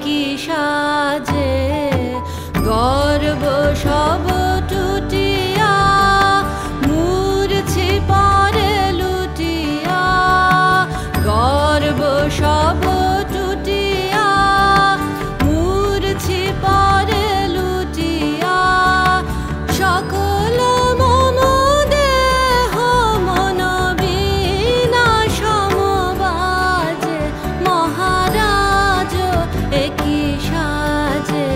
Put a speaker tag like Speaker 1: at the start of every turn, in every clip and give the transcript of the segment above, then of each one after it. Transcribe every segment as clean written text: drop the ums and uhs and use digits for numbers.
Speaker 1: একই সাজে গর্ব সব টুটিয়া মূর্ছি পরে লুটিয়া গর্ব সব টুটিয়া মূর্ছি পরে লুটিয়া সকল মম দেহ মন বিনা সমবাজে মহারাজ একই সাজে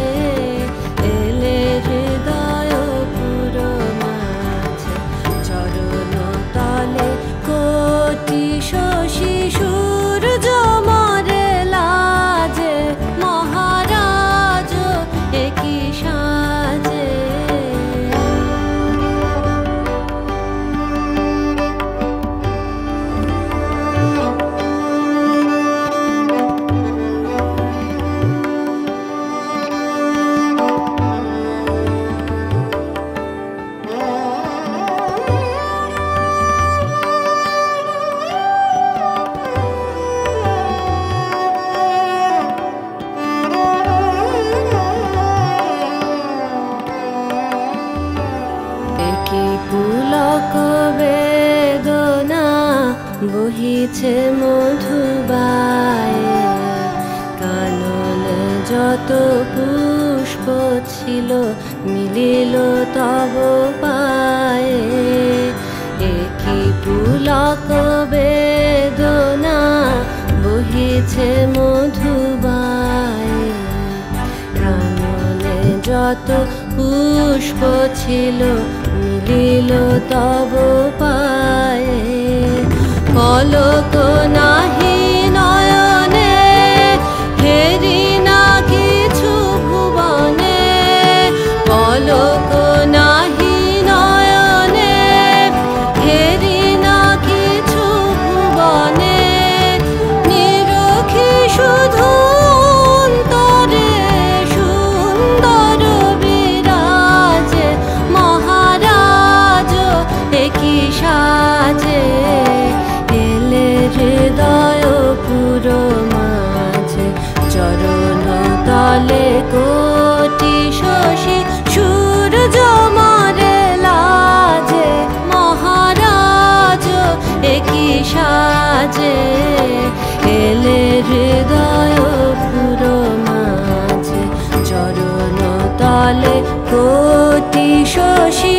Speaker 1: এলে হৃদয় পুরো মাঝে চরণ তলে কোটি শশী সূর্য মরে লাজে মহারাজ একই সাজে একই পুলক বেদনা বহিছে মধুবায়ে কাননে যত পুষ্প ছিল মিলিল তব পায়ে একই পুলক বেদনা বহিছে মধুবায়ে কাননে যত পুষ্প ছিল মিলিল তব পায়ে পলক নাহি নয়নে হেরি না কিছু ভুবনে পলক নাহি নয়নে হেরি না কিছু ভুবনে নিরখি শুধু অন্তরে সুন্দর বিরাজে মহারাজ একই সাজে এলে হৃদয় পুরো মাঝে চরণ তলে কোটি শশী সূর্য মরে লাজে মহারাজ একই সাজে এলে হৃদয় পুরো মাঝে চরণ তলে কোটি শশী